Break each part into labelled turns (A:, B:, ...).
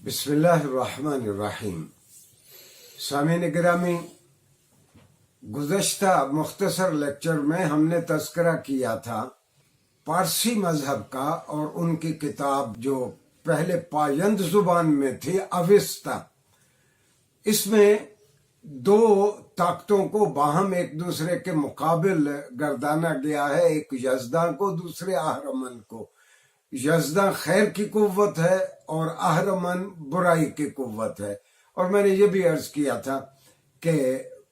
A: बिस्मिल्लाहिर्रहमानिर्रहीम। सामीन गिरामी, गुज़श्ता मुख्तसर लेक्चर में हमने तज़किरा किया था पारसी मजहब का और उनकी किताब जो पहले पायंद जुबान में थी, अविस्ता। इसमें दो ताकतों को बाहम एक दूसरे के मुकाबिल गर्दाना गया है, एक यज़दां को, दूसरे आहरमन को। यज़दां खैर की कुव्वत है और आहरमन बुराई की कुव्वत है। और मैंने ये भी अर्ज किया था कि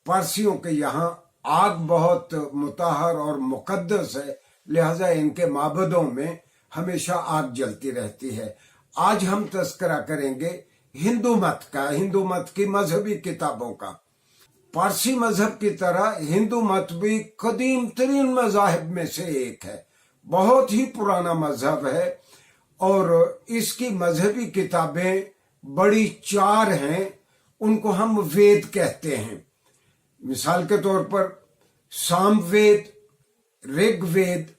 A: पारसियों के यहाँ आग बहुत मुताहर और मुकद्दस है, लिहाजा इनके माबदों में हमेशा आग जलती रहती है। आज हम तज़किरा करेंगे हिंदू मत का, हिंदू मत की मजहबी किताबों का। पारसी मजहब की तरह हिंदू मत भी कदीम तरीन मजाहिब में से एक है, बहुत ही पुराना मजहब है और इसकी मजहबी किताबें बड़ी चार हैं। उनको हम वेद कहते हैं। मिसाल के तौर पर सामवेद, ऋग्वेद,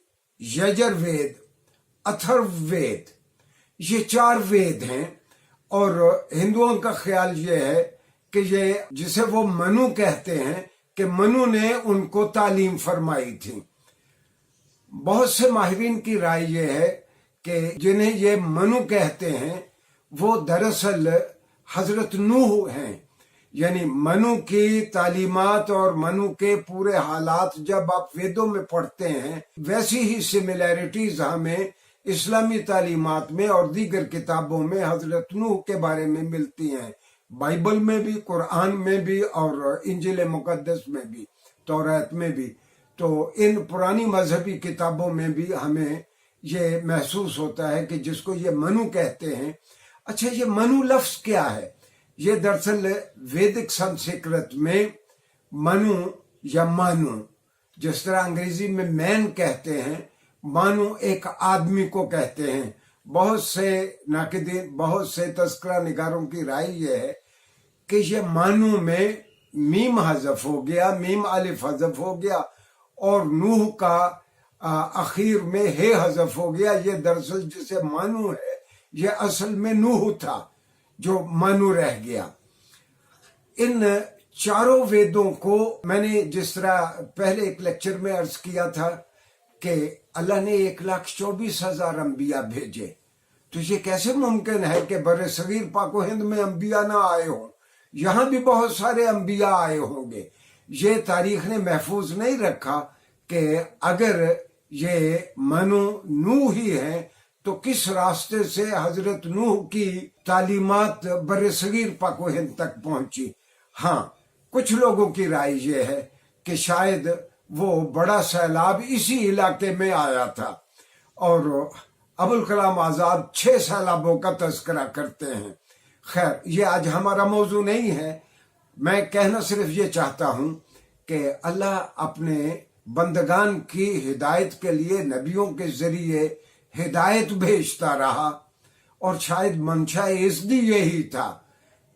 A: यजुर्वेद, अथर्ववेद, ये चार वेद हैं। और हिंदुओं का ख्याल ये है कि ये जिसे वो मनु कहते हैं कि मनु ने उनको तालीम फरमाई थी। बहुत से माहिरीन की राय ये है कि जिन्हें ये मनु कहते हैं वो दरअसल हजरत नूह हैं। यानी मनु की तालीमात और मनु के पूरे हालात जब आप वेदों में पढ़ते हैं, वैसी ही सिमिलैरिटीज हमें इस्लामी तालीमात में और दीगर किताबों में हजरत नूह के बारे में मिलती हैं। बाइबल में भी, कुरान में भी और इंजिल मुकद्दस में भी, तौरात में भी। तो इन पुरानी मजहबी किताबों में भी हमें ये महसूस होता है कि जिसको ये मनु कहते हैं। अच्छा, ये मनु लफ्ज क्या है? ये दरअसल वैदिक संस्कृत में मनु या मानु, जिस तरह अंग्रेजी में मैन कहते हैं, मानु एक आदमी को कहते हैं। बहुत से नाकिदीन, बहुत से तस्करा निगारों की राय ये है कि ये मानु में मीम हज़फ हो गया, मीम अलिफ हज़फ हो गया और नूह का आखिर में हे हज़फ हो गया। ये दरअसल जिसे मानु है, ये असल में नूह था जो मानु रह गया। इन चारों वेदों को मैंने जिस तरह पहले एक लेक्चर में अर्ज किया था कि अल्लाह ने 1,24,000 अंबिया भेजे, तो ये कैसे मुमकिन है कि बरे सगीर पाको हिंद में अंबिया ना आए हों? यहाँ भी बहुत सारे अंबिया आए होंगे। ये तारीख ने महफूज नहीं रखा कि अगर ये मनु नूह ही है तो किस रास्ते से हजरत नूह की तालीमात बरसगीर पाको हिंद तक पहुंची। हाँ, कुछ लोगों की राय ये है कि शायद वो बड़ा सैलाब इसी इलाके में आया था और अबुल कलाम आजाद 6 सैलाबों का तज़किरा करते हैं। खैर, ये आज हमारा मौजू नहीं है। मैं कहना सिर्फ ये चाहता हूं कि अल्लाह अपने बंदगान की हिदायत के लिए नबियों के जरिए हिदायत भेजता रहा और शायद मंशा इज़्दी यही था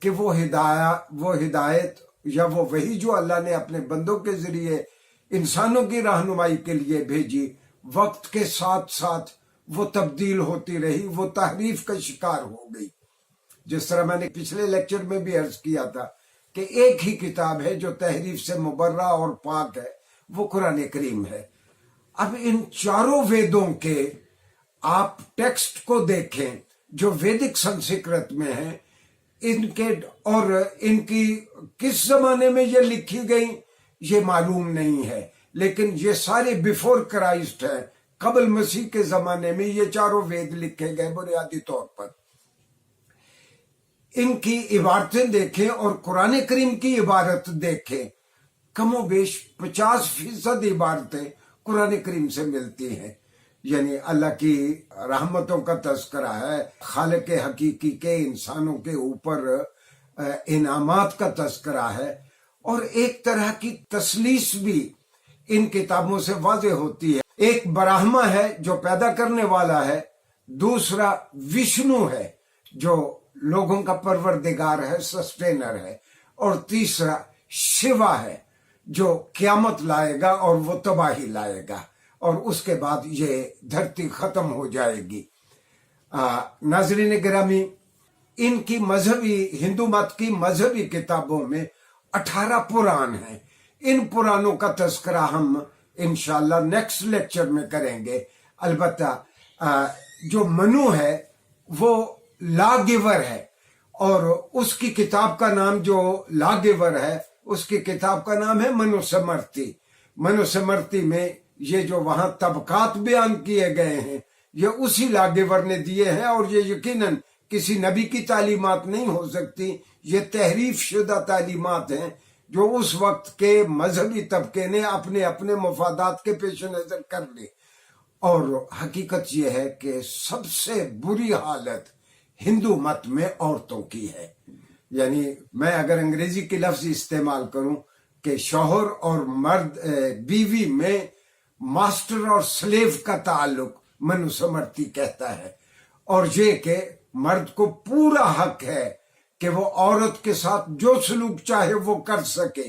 A: कि वो हिदायत या वो वही जो अल्लाह ने अपने बंदों के जरिए इंसानों की रहनुमाई के लिए भेजी, वक्त के साथ साथ वो तब्दील होती रही, वो तहरीफ का शिकार हो गई। जिस तरह मैंने पिछले लेक्चर में भी अर्ज किया था कि एक ही किताब है जो तहरीफ से मुबर्रा और पाक है, वो कुरान करीम है। अब इन चारों वेदों के आप टेक्स्ट को देखें जो वैदिक संस्कृत में है, इनके और इनकी किस जमाने में ये लिखी गई ये मालूम नहीं है, लेकिन ये सारे बिफोर क्राइस्ट है, कबल मसीह के जमाने में ये चारों वेद लिखे गए बुनियादी तौर पर। इनकी इबारतें देखें और कुरान करीम की इबारत देखें, कमोबेश 50% इबारतें कुरान करीम से मिलती हैं। यानी अल्लाह की रहमतों का तज़किरा है, खालिक हकीकी के इंसानों के ऊपर इनामात का तज़किरा है और एक तरह की तसलीस भी इन किताबों से वाज़ेह होती है। एक ब्रह्मा है जो पैदा करने वाला है, दूसरा विष्णु है जो लोगों का परवरदिगार है, सस्टेनर है, और तीसरा शिवा है जो क़यामत लाएगा और वो तबाही लाएगा और उसके बाद ये धरती खत्म हो जाएगी। नाज़रीन गिरामी, इनकी मजहबी हिंदू मत की मजहबी किताबों में 18 पुराण हैं। इन पुराणों का तस्करा हम इंशाल्लाह नेक्स्ट लेक्चर में करेंगे। अलबत्ता जो मनु है वो लॉ गिवर है, और उसकी किताब का नाम जो लॉ गिवर है उसकी किताब का नाम है मनुस्मृति। मनुस्मृति में ये जो वहां तबकात बयान किए गए हैं ये उसी लॉ गिवर ने दिए हैं, और ये यकीनन किसी नबी की तालीमात नहीं हो सकती, ये तहरीफ शुदा तालीमात हैं जो उस वक्त के मजहबी तबके ने अपने अपने मफादात के पेश नजर कर ली। और हकीकत यह है कि सबसे बुरी हालत हिंदू मत में औरतों की है। यानी मैं अगर अंग्रेजी की लफ्ज इस्तेमाल करूं कि शौहर और मर्द बीवी में मास्टर और स्लेव का ताल्लुक मनुस्मृति कहता है, और ये कि मर्द को पूरा हक है कि वो औरत के साथ जो सलूक चाहे वो कर सके।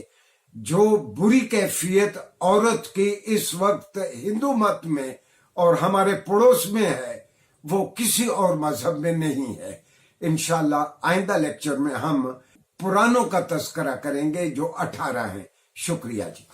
A: जो बुरी कैफियत औरत की इस वक्त हिंदू मत में और हमारे पड़ोस में है वो किसी और मजहब में नहीं है। इंशाल्लाह आइंदा लेक्चर में हम पुराणों का तस्करा करेंगे जो 18 हैं। शुक्रिया जी।